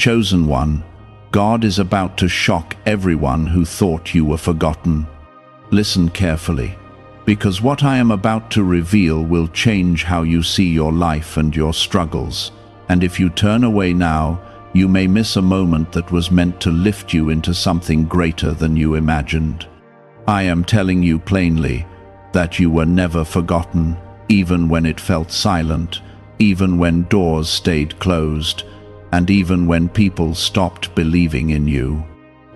Chosen one, God is about to shock everyone who thought you were forgotten. Listen carefully, because what I am about to reveal will change how you see your life and your struggles. And if you turn away now, you may miss a moment that was meant to lift you into something greater than you imagined. I am telling you plainly that you were never forgotten, even when it felt silent, even when doors stayed closed, and even when people stopped believing in you.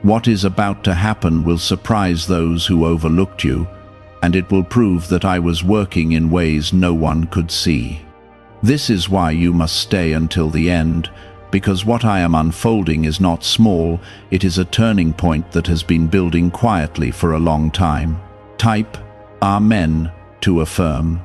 What is about to happen will surprise those who overlooked you, and it will prove that I was working in ways no one could see. This is why you must stay until the end, because what I am unfolding is not small, it is a turning point that has been building quietly for a long time. Type Amen to affirm.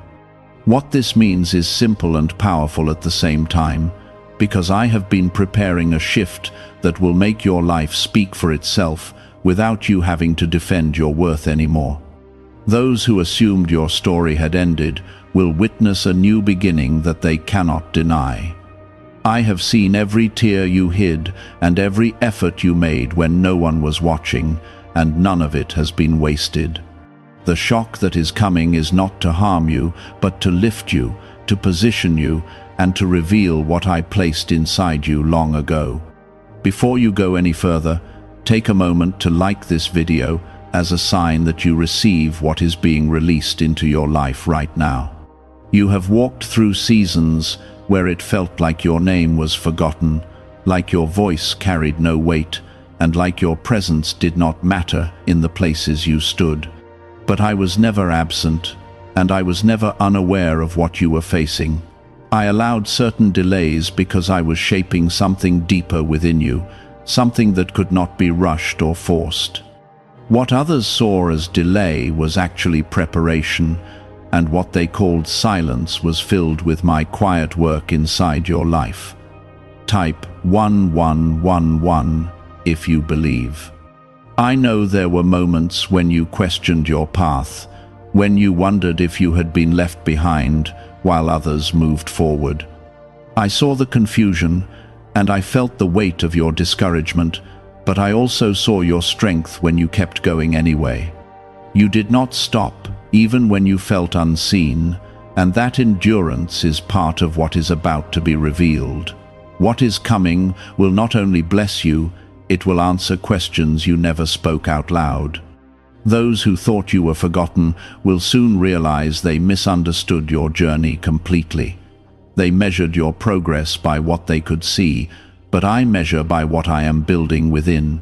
What this means is simple and powerful at the same time, because I have been preparing a shift that will make your life speak for itself without you having to defend your worth anymore. Those who assumed your story had ended will witness a new beginning that they cannot deny. I have seen every tear you hid and every effort you made when no one was watching, and none of it has been wasted. The shock that is coming is not to harm you, but to lift you, to position you, and to reveal what I placed inside you long ago. Before you go any further, take a moment to like this video as a sign that you receive what is being released into your life right now. You have walked through seasons where it felt like your name was forgotten, like your voice carried no weight, and like your presence did not matter in the places you stood. But I was never absent, and I was never unaware of what you were facing. I allowed certain delays because I was shaping something deeper within you, something that could not be rushed or forced. What others saw as delay was actually preparation, and what they called silence was filled with my quiet work inside your life. Type 1111 if you believe. I know there were moments when you questioned your path, when you wondered if you had been left behind while others moved forward. I saw the confusion, and I felt the weight of your discouragement, but I also saw your strength when you kept going anyway. You did not stop, even when you felt unseen, and that endurance is part of what is about to be revealed. What is coming will not only bless you, it will answer questions you never spoke out loud. Those who thought you were forgotten will soon realize they misunderstood your journey completely. They measured your progress by what they could see, but I measure by what I am building within.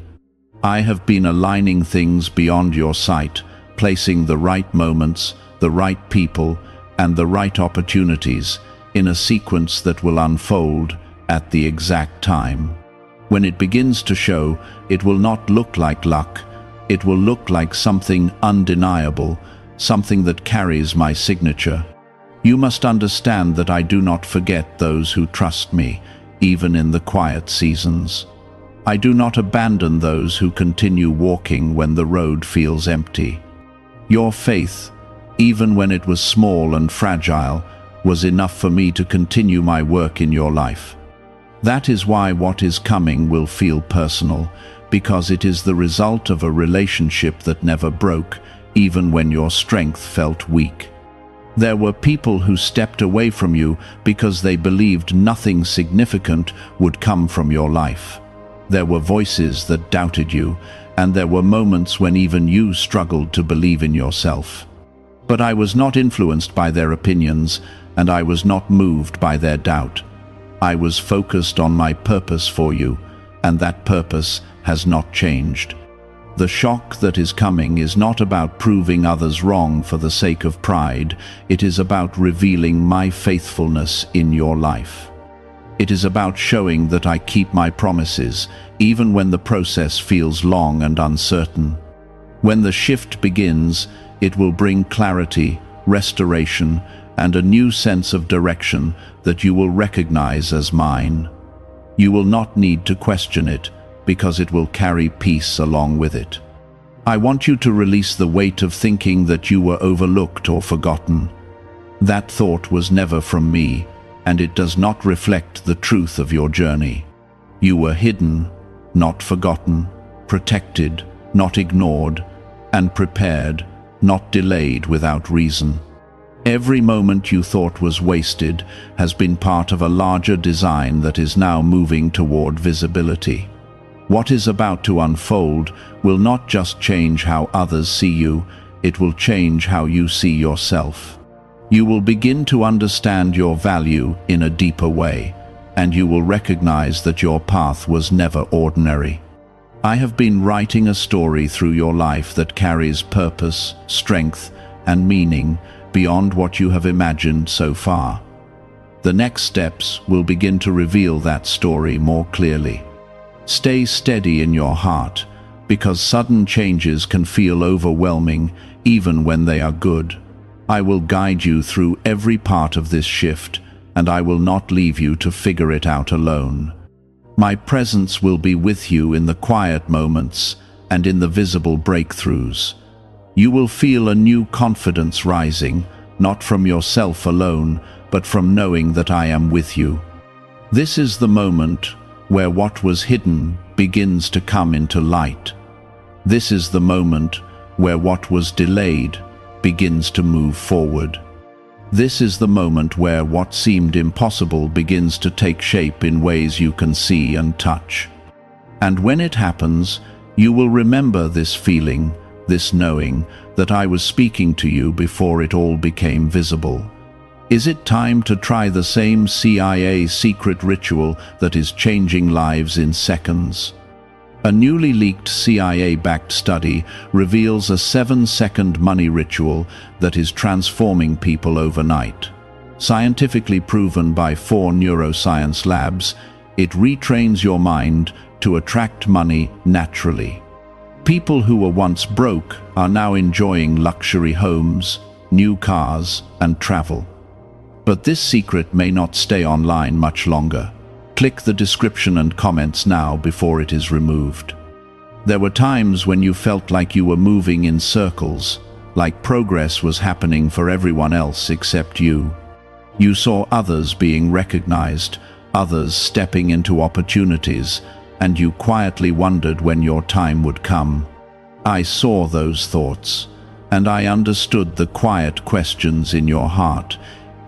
I have been aligning things beyond your sight, placing the right moments, the right people, and the right opportunities in a sequence that will unfold at the exact time. When it begins to show, it will not look like luck. It will look like something undeniable, something that carries my signature. You must understand that I do not forget those who trust me, even in the quiet seasons. I do not abandon those who continue walking when the road feels empty. Your faith, even when it was small and fragile, was enough for me to continue my work in your life. That is why what is coming will feel personal, because it is the result of a relationship that never broke, even when your strength felt weak. There were people who stepped away from you because they believed nothing significant would come from your life. There were voices that doubted you, and there were moments when even you struggled to believe in yourself. But I was not influenced by their opinions, and I was not moved by their doubt. I was focused on my purpose for you, and that purpose has not changed. The shock that is coming is not about proving others wrong for the sake of pride. It is about revealing my faithfulness in your life. It is about showing that I keep my promises, even when the process feels long and uncertain. When the shift begins, it will bring clarity, restoration, and a new sense of direction that you will recognize as mine. You will not need to question it, because it will carry peace along with it. I want you to release the weight of thinking that you were overlooked or forgotten. That thought was never from me, and it does not reflect the truth of your journey. You were hidden, not forgotten, protected, not ignored, and prepared, not delayed without reason. Every moment you thought was wasted has been part of a larger design that is now moving toward visibility. What is about to unfold will not just change how others see you, it will change how you see yourself. You will begin to understand your value in a deeper way, and you will recognize that your path was never ordinary. I have been writing a story through your life that carries purpose, strength, and meaning beyond what you have imagined so far. The next steps will begin to reveal that story more clearly. Stay steady in your heart, because sudden changes can feel overwhelming even when they are good. I will guide you through every part of this shift, and I will not leave you to figure it out alone. My presence will be with you in the quiet moments and in the visible breakthroughs. You will feel a new confidence rising, not from yourself alone, but from knowing that I am with you. This is the moment where what was hidden begins to come into light. This is the moment where what was delayed begins to move forward. This is the moment where what seemed impossible begins to take shape in ways you can see and touch. And when it happens, you will remember this feeling, this knowing that I was speaking to you before it all became visible. Is it time to try the same CIA secret ritual that is changing lives in seconds? A newly leaked CIA-backed study reveals a 7-second money ritual that is transforming people overnight. Scientifically proven by 4 neuroscience labs, it retrains your mind to attract money naturally. People who were once broke are now enjoying luxury homes, new cars, and travel. But this secret may not stay online much longer. Click the description and comments now before it is removed. There were times when you felt like you were moving in circles, like progress was happening for everyone else except you. You saw others being recognized, others stepping into opportunities, and you quietly wondered when your time would come. I saw those thoughts, and I understood the quiet questions in your heart,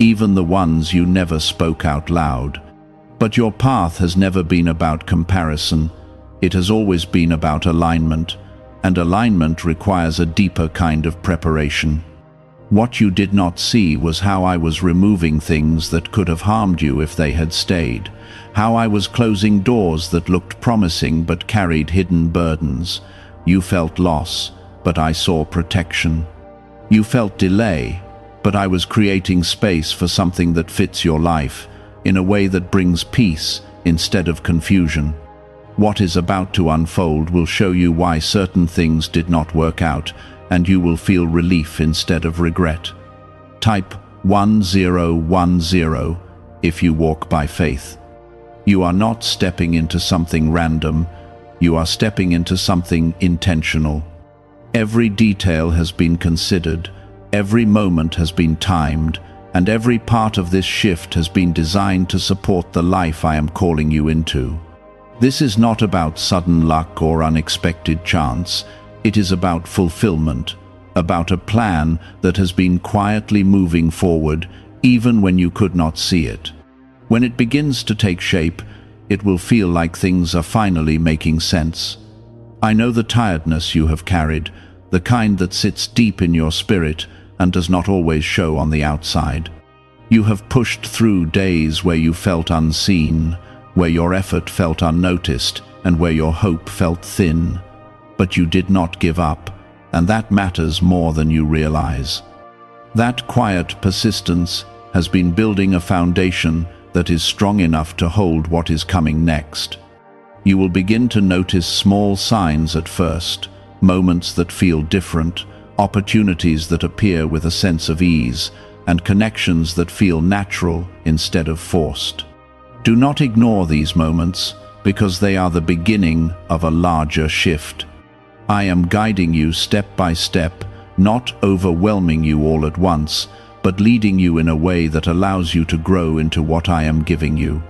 even the ones you never spoke out loud. But your path has never been about comparison. It has always been about alignment, and alignment requires a deeper kind of preparation. What you did not see was how I was removing things that could have harmed you if they had stayed, how I was closing doors that looked promising but carried hidden burdens. You felt loss, but I saw protection. You felt delay, but I was creating space for something that fits your life, in a way that brings peace instead of confusion. What is about to unfold will show you why certain things did not work out, and you will feel relief instead of regret. Type 1010 if you walk by faith. You are not stepping into something random, you are stepping into something intentional. Every detail has been considered, every moment has been timed, and every part of this shift has been designed to support the life I am calling you into. This is not about sudden luck or unexpected chance. It is about fulfillment, about a plan that has been quietly moving forward even when you could not see it. When it begins to take shape, it will feel like things are finally making sense. I know the tiredness you have carried, the kind that sits deep in your spirit and does not always show on the outside. You have pushed through days where you felt unseen, where your effort felt unnoticed, and where your hope felt thin. But you did not give up, and that matters more than you realize. That quiet persistence has been building a foundation that is strong enough to hold what is coming next. You will begin to notice small signs at first, moments that feel different, opportunities that appear with a sense of ease, and connections that feel natural instead of forced. Do not ignore these moments, because they are the beginning of a larger shift. I am guiding you step by step, not overwhelming you all at once, but leading you in a way that allows you to grow into what I am giving you.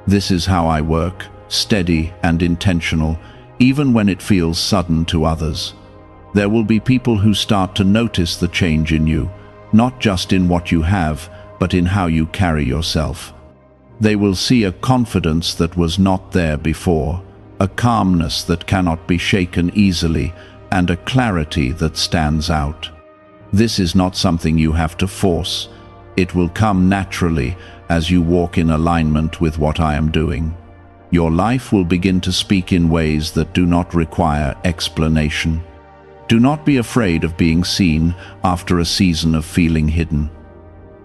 This is how I work, steady and intentional, even when it feels sudden to others. There will be people who start to notice the change in you, not just in what you have, but in how you carry yourself. They will see a confidence that was not there before, a calmness that cannot be shaken easily, and a clarity that stands out. This is not something you have to force. It will come naturally as you walk in alignment with what I am doing. Your life will begin to speak in ways that do not require explanation. Do not be afraid of being seen after a season of feeling hidden.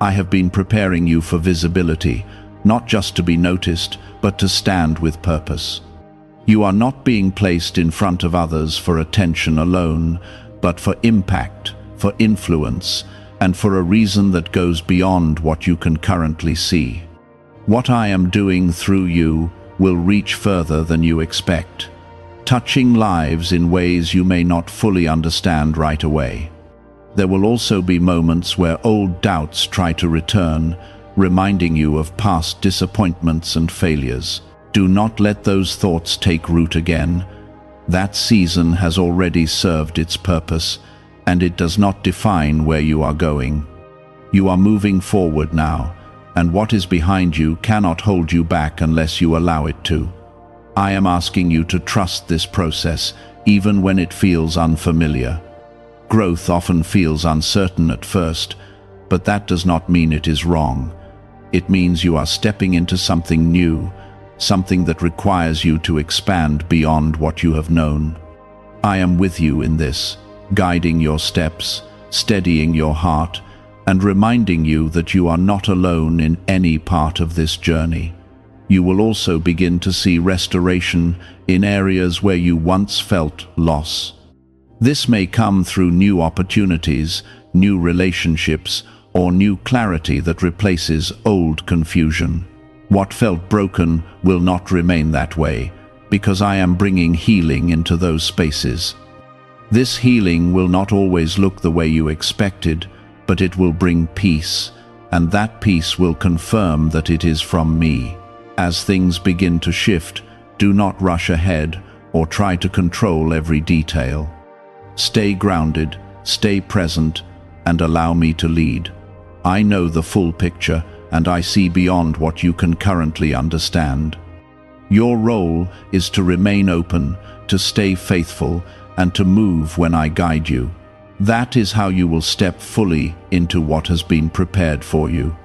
I have been preparing you for visibility, not just to be noticed, but to stand with purpose. You are not being placed in front of others for attention alone, but for impact, for influence, and for a reason that goes beyond what you can currently see. What I am doing through you will reach further than you expect, touching lives in ways you may not fully understand right away. There will also be moments where old doubts try to return, reminding you of past disappointments and failures. Do not let those thoughts take root again. That season has already served its purpose, and it does not define where you are going. You are moving forward now, and what is behind you cannot hold you back unless you allow it to. I am asking you to trust this process, even when it feels unfamiliar. Growth often feels uncertain at first, but that does not mean it is wrong. It means you are stepping into something new, something that requires you to expand beyond what you have known. I am with you in this, guiding your steps, steadying your heart, and reminding you that you are not alone in any part of this journey. You will also begin to see restoration in areas where you once felt loss. This may come through new opportunities, new relationships, or new clarity that replaces old confusion. What felt broken will not remain that way, because I am bringing healing into those spaces. This healing will not always look the way you expected, but it will bring peace, and that peace will confirm that it is from me. As things begin to shift, do not rush ahead or try to control every detail. Stay grounded, stay present, and allow me to lead. I know the full picture, and I see beyond what you can currently understand. Your role is to remain open, to stay faithful, and to move when I guide you. That is how you will step fully into what has been prepared for you.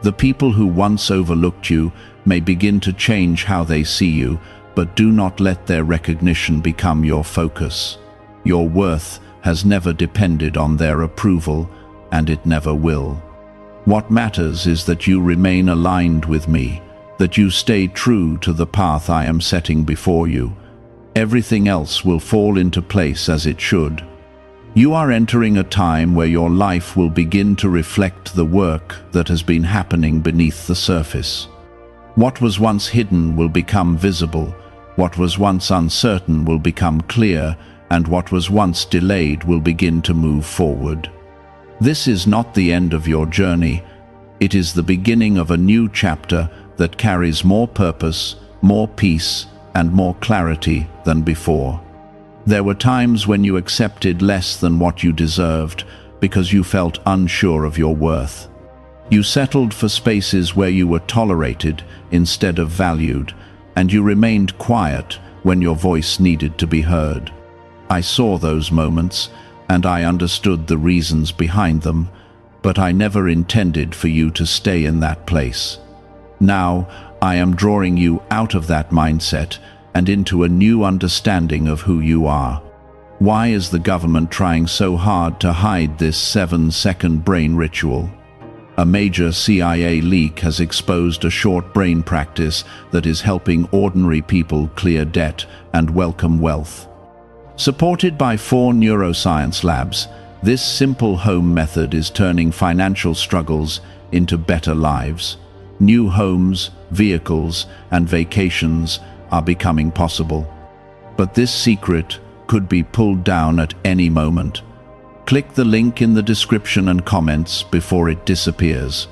The people who once overlooked you may begin to change how they see you, but do not let their recognition become your focus. Your worth has never depended on their approval, and it never will. What matters is that you remain aligned with me, that you stay true to the path I am setting before you. Everything else will fall into place as it should. You are entering a time where your life will begin to reflect the work that has been happening beneath the surface. What was once hidden will become visible, what was once uncertain will become clear, and what was once delayed will begin to move forward. This is not the end of your journey. It is the beginning of a new chapter that carries more purpose, more peace, and more clarity than before. There were times when you accepted less than what you deserved because you felt unsure of your worth. You settled for spaces where you were tolerated instead of valued, and you remained quiet when your voice needed to be heard. I saw those moments, and I understood the reasons behind them, but I never intended for you to stay in that place. Now, I am drawing you out of that mindset and into a new understanding of who you are. Why is the government trying so hard to hide this 7-second brain ritual? A major CIA leak has exposed a short brain practice that is helping ordinary people clear debt and welcome wealth. Supported by 4 neuroscience labs, this simple home method is turning financial struggles into better lives. New homes, vehicles, and vacations are becoming possible. But this secret could be pulled down at any moment. Click the link in the description and comments before it disappears.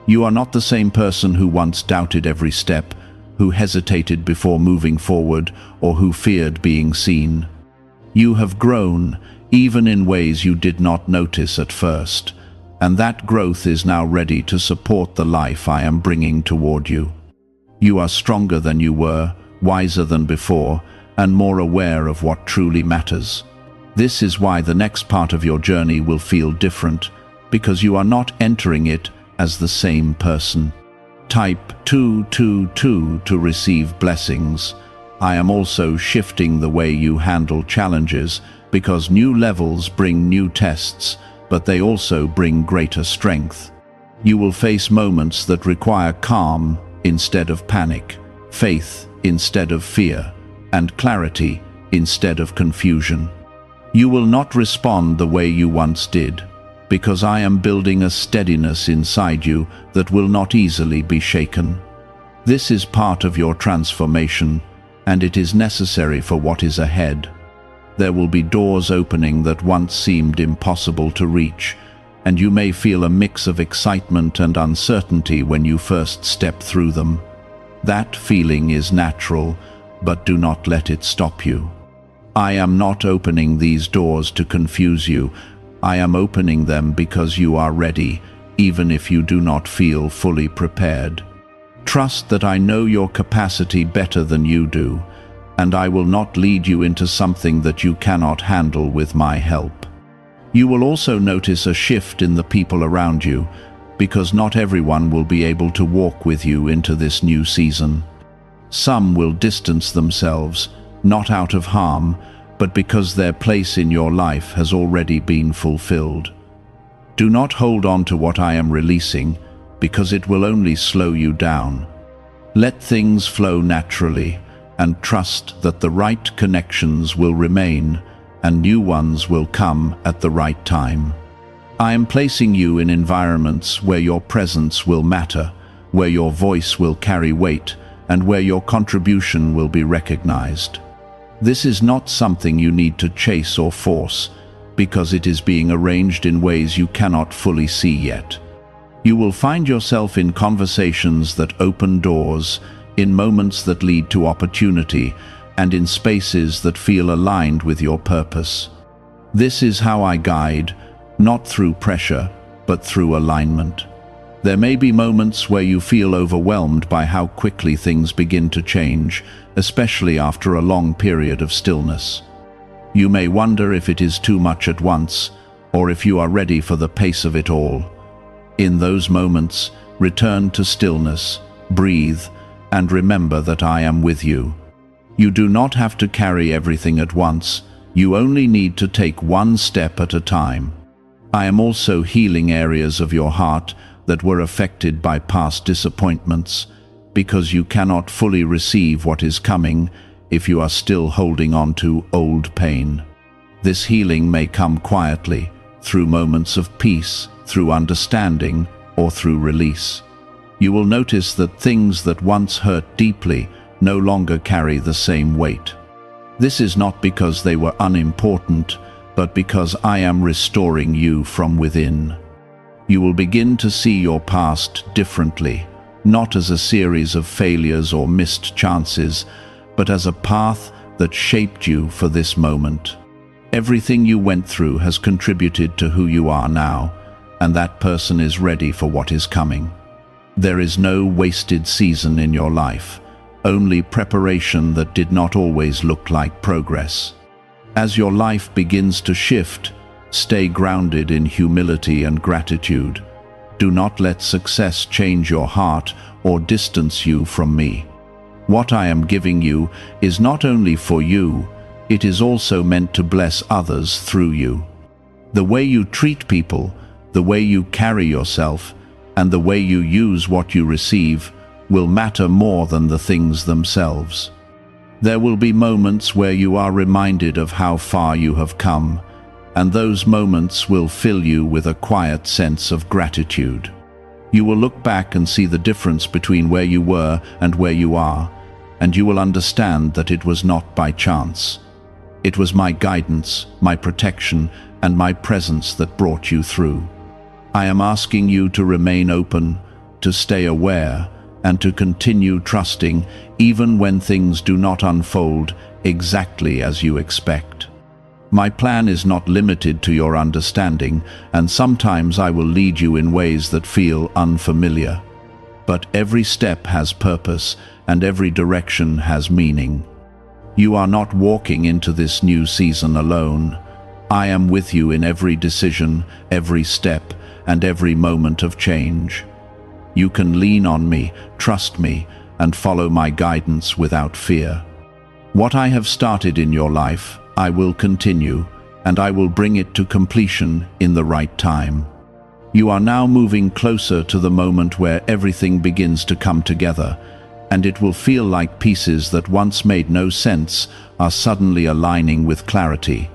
You are not the same person who once doubted every step. who hesitated before moving forward, or who feared being seen. You have grown, even in ways you did not notice at first, and that growth is now ready to support the life I am bringing toward you. You are stronger than you were, wiser than before, and more aware of what truly matters. This is why the next part of your journey will feel different, because you are not entering it as the same person. Type 222 to receive blessings. I am also shifting the way you handle challenges, because new levels bring new tests, but they also bring greater strength. You will face moments that require calm instead of panic, faith instead of fear, and clarity instead of confusion. You will not respond the way you once did, because I am building a steadiness inside you that will not easily be shaken. This is part of your transformation, and it is necessary for what is ahead. There will be doors opening that once seemed impossible to reach, and you may feel a mix of excitement and uncertainty when you first step through them. That feeling is natural, but do not let it stop you. I am not opening these doors to confuse you. I am opening them because you are ready, even if you do not feel fully prepared. Trust that I know your capacity better than you do, and I will not lead you into something that you cannot handle with my help. You will also notice a shift in the people around you, because not everyone will be able to walk with you into this new season. Some will distance themselves, not out of harm, but because their place in your life has already been fulfilled. Do not hold on to what I am releasing, because it will only slow you down. Let things flow naturally, and trust that the right connections will remain, and new ones will come at the right time. I am placing you in environments where your presence will matter, where your voice will carry weight, and where your contribution will be recognized. This is not something you need to chase or force, because it is being arranged in ways you cannot fully see yet. You will find yourself in conversations that open doors, in moments that lead to opportunity, and in spaces that feel aligned with your purpose. This is how I guide, not through pressure, but through alignment. There may be moments where you feel overwhelmed by how quickly things begin to change, especially after a long period of stillness. You may wonder if it is too much at once, or if you are ready for the pace of it all. In those moments, return to stillness, breathe, and remember that I am with you. You do not have to carry everything at once. You only need to take one step at a time. I am also healing areas of your heart that were affected by past disappointments, because you cannot fully receive what is coming if you are still holding on to old pain. This healing may come quietly, through moments of peace, through understanding, or through release. You will notice that things that once hurt deeply no longer carry the same weight. This is not because they were unimportant, but because I am restoring you from within. You will begin to see your past differently, not as a series of failures or missed chances, but as a path that shaped you for this moment. Everything you went through has contributed to who you are now, and that person is ready for what is coming. There is no wasted season in your life, only preparation that did not always look like progress. As your life begins to shift, stay grounded in humility and gratitude. Do not let success change your heart or distance you from me. What I am giving you is not only for you, it is also meant to bless others through you. The way you treat people, the way you carry yourself, and the way you use what you receive will matter more than the things themselves. There will be moments where you are reminded of how far you have come, and those moments will fill you with a quiet sense of gratitude. You will look back and see the difference between where you were and where you are, and you will understand that it was not by chance. It was my guidance, my protection, and my presence that brought you through. I am asking you to remain open, to stay aware, and to continue trusting even when things do not unfold exactly as you expect. My plan is not limited to your understanding, and sometimes I will lead you in ways that feel unfamiliar. But every step has purpose, and every direction has meaning. You are not walking into this new season alone. I am with you in every decision, every step, and every moment of change. You can lean on me, trust me, and follow my guidance without fear. What I have started in your life, I will continue, and I will bring it to completion in the right time. You are now moving closer to the moment where everything begins to come together, and it will feel like pieces that once made no sense are suddenly aligning with clarity.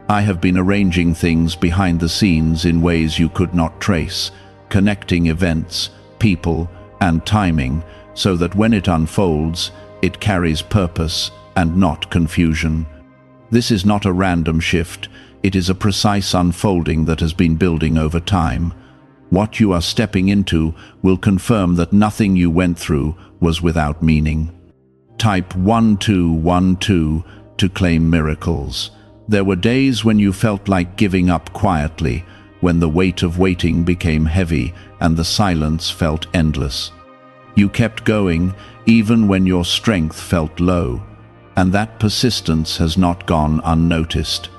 I have been arranging things behind the scenes in ways you could not trace, connecting events, people, and timing, so that when it unfolds, it carries purpose and not confusion. This is not a random shift, it is a precise unfolding that has been building over time. What you are stepping into will confirm that nothing you went through was without meaning. Type 1212 to claim miracles. There were days when you felt like giving up quietly, when the weight of waiting became heavy and the silence felt endless. You kept going even when your strength felt low, and that persistence has not gone unnoticed.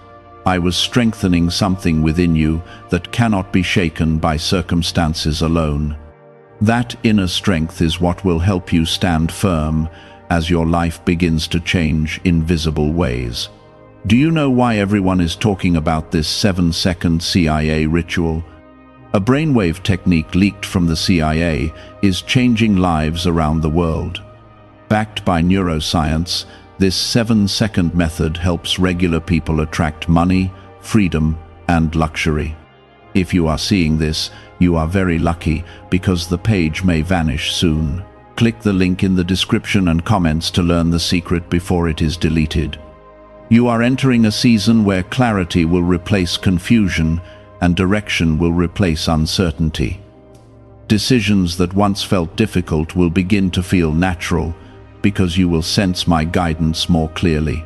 I was strengthening something within you that cannot be shaken by circumstances alone. That inner strength is what will help you stand firm as your life begins to change in visible ways. Do you know why everyone is talking about this 7-second CIA ritual? A brainwave technique leaked from the CIA is changing lives around the world. Backed by neuroscience, this 7-second method helps regular people attract money, freedom, and luxury. If you are seeing this, you are very lucky because the page may vanish soon. Click the link in the description and comments to learn the secret before it is deleted. You are entering a season where clarity will replace confusion and direction will replace uncertainty. Decisions that once felt difficult will begin to feel natural because you will sense my guidance more clearly.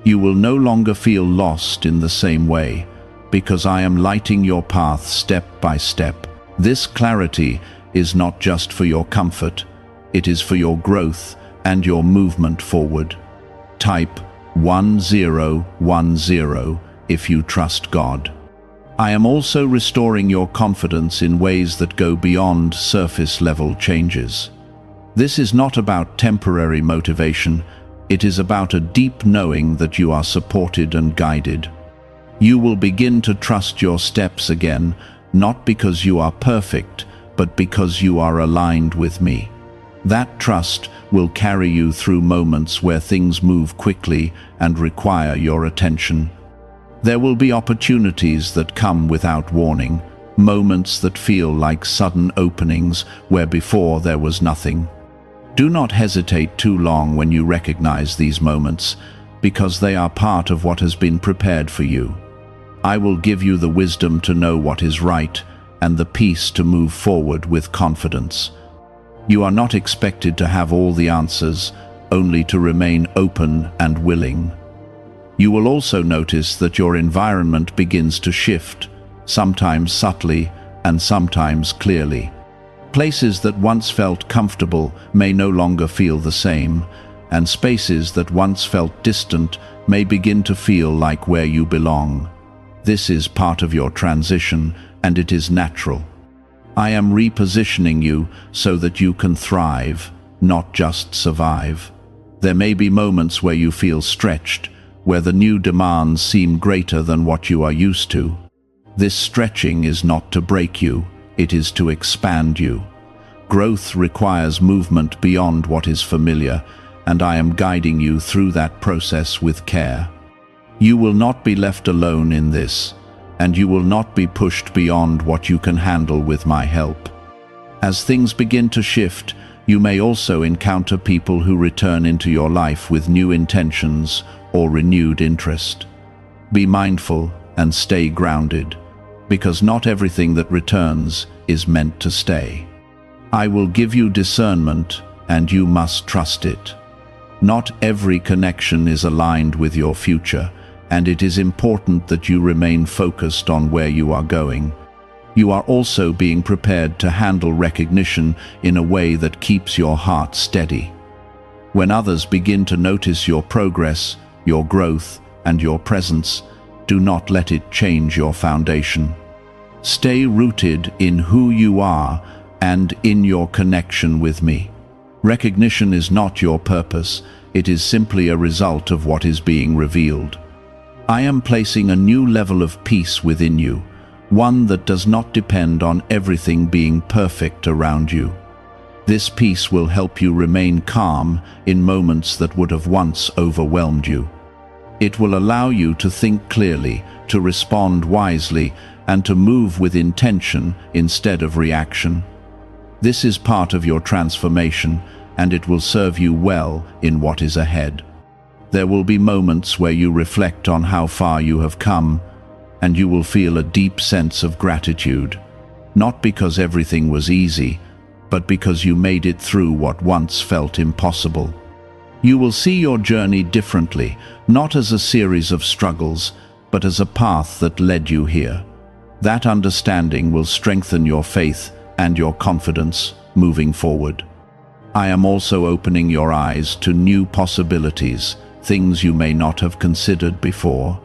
You will no longer feel lost in the same way because I am lighting your path step by step. This clarity is not just for your comfort, it is for your growth and your movement forward. Type 1010 if you trust God. I am also restoring your confidence in ways that go beyond surface-level changes. This is not about temporary motivation, it is about a deep knowing that you are supported and guided. You will begin to trust your steps again, not because you are perfect, but because you are aligned with me. That trust will carry you through moments where things move quickly and require your attention. There will be opportunities that come without warning, moments that feel like sudden openings where before there was nothing. Do not hesitate too long when you recognize these moments, because they are part of what has been prepared for you. I will give you the wisdom to know what is right and the peace to move forward with confidence. You are not expected to have all the answers, only to remain open and willing. You will also notice that your environment begins to shift, sometimes subtly and sometimes clearly. Places that once felt comfortable may no longer feel the same, and spaces that once felt distant may begin to feel like where you belong. This is part of your transition, and it is natural. I am repositioning you so that you can thrive, not just survive. There may be moments where you feel stretched, where the new demands seem greater than what you are used to. This stretching is not to break you, it is to expand you. Growth requires movement beyond what is familiar, and I am guiding you through that process with care. You will not be left alone in this, and you will not be pushed beyond what you can handle with my help. As things begin to shift, you may also encounter people who return into your life with new intentions or renewed interest. Be mindful and stay grounded, because not everything that returns is meant to stay. I will give you discernment, and you must trust it. Not every connection is aligned with your future, and it is important that you remain focused on where you are going. You are also being prepared to handle recognition in a way that keeps your heart steady. When others begin to notice your progress, your growth, and your presence, do not let it change your foundation. Stay rooted in who you are and in your connection with me. Recognition is not your purpose, it is simply a result of what is being revealed. I am placing a new level of peace within you, one that does not depend on everything being perfect around you. This peace will help you remain calm in moments that would have once overwhelmed you. It will allow you to think clearly, to respond wisely, and to move with intention instead of reaction. This is part of your transformation, and it will serve you well in what is ahead. There will be moments where you reflect on how far you have come, and you will feel a deep sense of gratitude, not because everything was easy, but because you made it through what once felt impossible. You will see your journey differently, not as a series of struggles, but as a path that led you here. That understanding will strengthen your faith and your confidence moving forward. I am also opening your eyes to new possibilities, things you may not have considered before.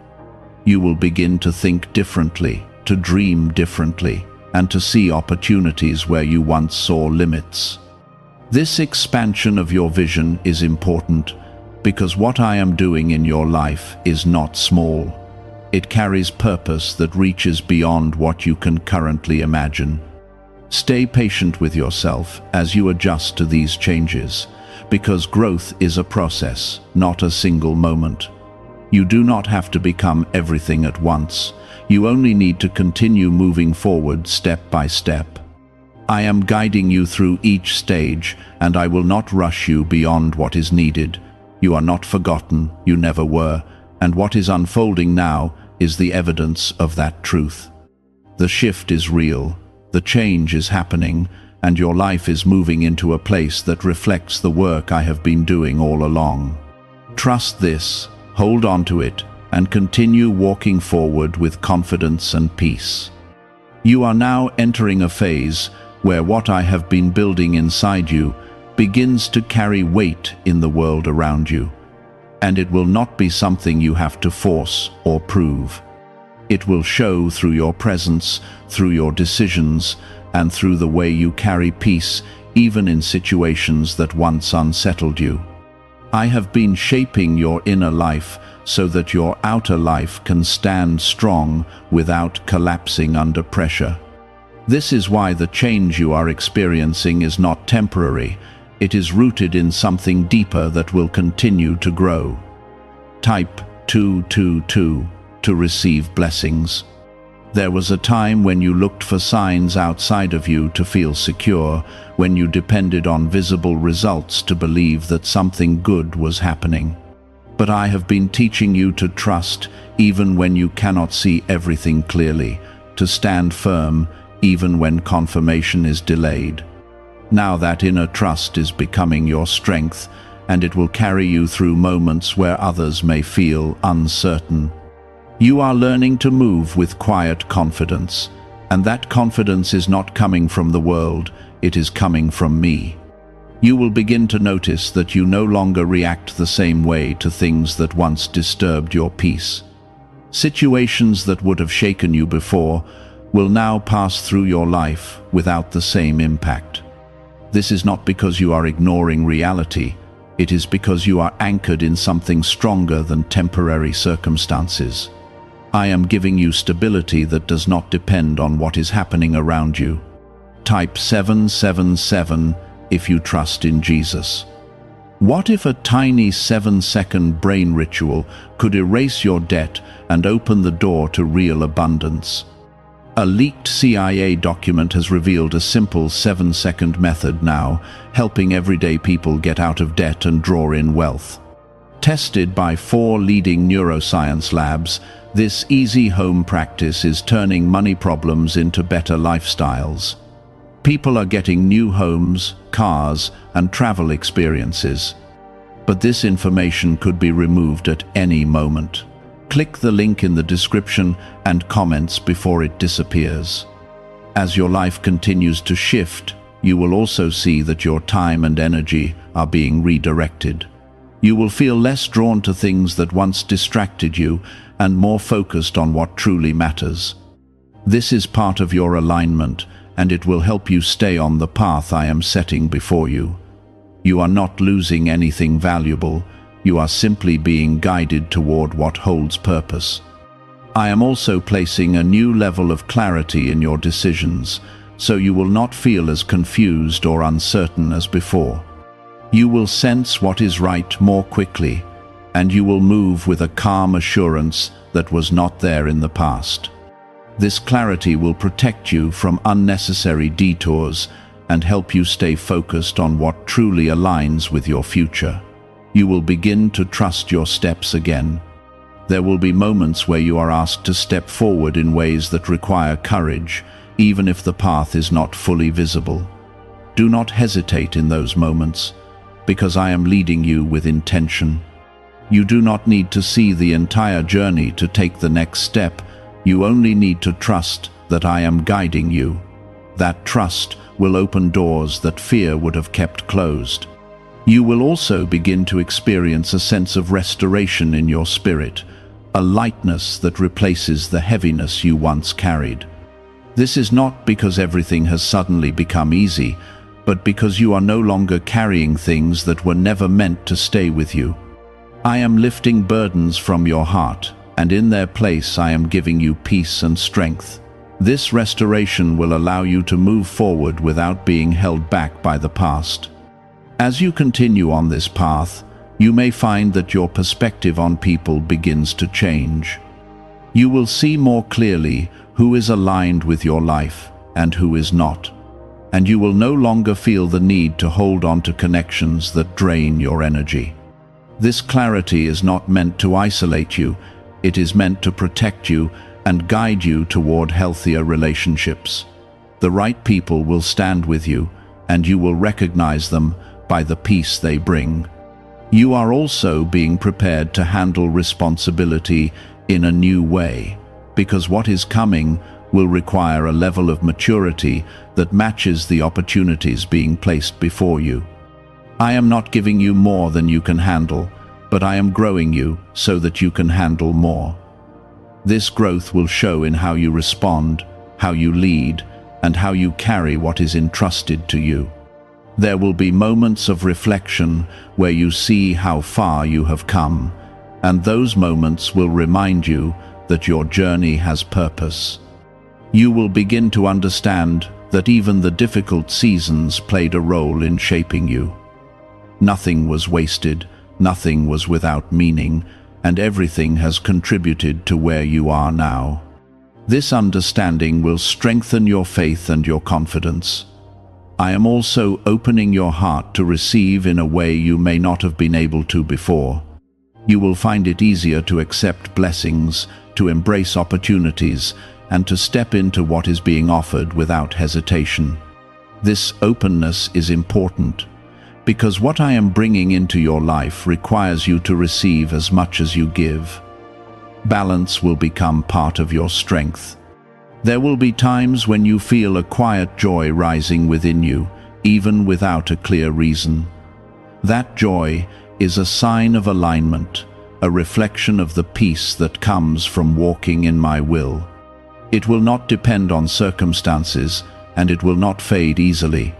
You will begin to think differently, to dream differently, and to see opportunities where you once saw limits. This expansion of your vision is important because what I am doing in your life is not small. It carries purpose that reaches beyond what you can currently imagine. Stay patient with yourself as you adjust to these changes, because growth is a process, not a single moment. You do not have to become everything at once. You only need to continue moving forward step by step. I am guiding you through each stage, and I will not rush you beyond what is needed. You are not forgotten, you never were, and what is unfolding now is the evidence of that truth. The shift is real, the change is happening, and your life is moving into a place that reflects the work I have been doing all along. Trust this, hold on to it, and continue walking forward with confidence and peace. You are now entering a phase where what I have been building inside you begins to carry weight in the world around you, and it will not be something you have to force or prove. It will show through your presence, through your decisions, and through the way you carry peace even in situations that once unsettled you. I have been shaping your inner life so that your outer life can stand strong without collapsing under pressure. This is why the change you are experiencing is not temporary. It is rooted in something deeper that will continue to grow. Type 222 to receive blessings. There was a time when you looked for signs outside of you to feel secure, when you depended on visible results to believe that something good was happening. But I have been teaching you to trust even when you cannot see everything clearly, to stand firm even when confirmation is delayed. Now that inner trust is becoming your strength, and it will carry you through moments where others may feel uncertain. You are learning to move with quiet confidence, and that confidence is not coming from the world, it is coming from me. You will begin to notice that you no longer react the same way to things that once disturbed your peace. Situations that would have shaken you before will now pass through your life without the same impact. This is not because you are ignoring reality, it is because you are anchored in something stronger than temporary circumstances. I am giving you stability that does not depend on what is happening around you. Type 777 if you trust in Jesus. What if a tiny 7-second brain ritual could erase your debt and open the door to real abundance? A leaked CIA document has revealed a simple 7-second method now, helping everyday people get out of debt and draw in wealth. Tested by 4 leading neuroscience labs, this easy home practice is turning money problems into better lifestyles. People are getting new homes, cars, and travel experiences. But this information could be removed at any moment. Click the link in the description and comments before it disappears. As your life continues to shift, you will also see that your time and energy are being redirected. You will feel less drawn to things that once distracted you and more focused on what truly matters. This is part of your alignment, and it will help you stay on the path I am setting before you. You are not losing anything valuable. You are simply being guided toward what holds purpose. I am also placing a new level of clarity in your decisions, so you will not feel as confused or uncertain as before. You will sense what is right more quickly, and you will move with a calm assurance that was not there in the past. This clarity will protect you from unnecessary detours and help you stay focused on what truly aligns with your future. You will begin to trust your steps again. There will be moments where you are asked to step forward in ways that require courage, even if the path is not fully visible. Do not hesitate in those moments, because I am leading you with intention. You do not need to see the entire journey to take the next step. You only need to trust that I am guiding you. That trust will open doors that fear would have kept closed. You will also begin to experience a sense of restoration in your spirit, a lightness that replaces the heaviness you once carried. This is not because everything has suddenly become easy, but because you are no longer carrying things that were never meant to stay with you. I am lifting burdens from your heart, and in their place I am giving you peace and strength. This restoration will allow you to move forward without being held back by the past. As you continue on this path, you may find that your perspective on people begins to change. You will see more clearly who is aligned with your life and who is not, and you will no longer feel the need to hold on to connections that drain your energy. This clarity is not meant to isolate you, it is meant to protect you and guide you toward healthier relationships. The right people will stand with you, and you will recognize them by the peace they bring. You are also being prepared to handle responsibility in a new way, because what is coming will require a level of maturity that matches the opportunities being placed before you. I am not giving you more than you can handle, but I am growing you so that you can handle more. This growth will show in how you respond, how you lead, and how you carry what is entrusted to you. There will be moments of reflection where you see how far you have come, and those moments will remind you that your journey has purpose. You will begin to understand that even the difficult seasons played a role in shaping you. Nothing was wasted, nothing was without meaning, and everything has contributed to where you are now. This understanding will strengthen your faith and your confidence. I am also opening your heart to receive in a way you may not have been able to before. You will find it easier to accept blessings, to embrace opportunities, and to step into what is being offered without hesitation. This openness is important, because what I am bringing into your life requires you to receive as much as you give. Balance will become part of your strength. There will be times when you feel a quiet joy rising within you, even without a clear reason. That joy is a sign of alignment, a reflection of the peace that comes from walking in my will. It will not depend on circumstances, and it will not fade easily.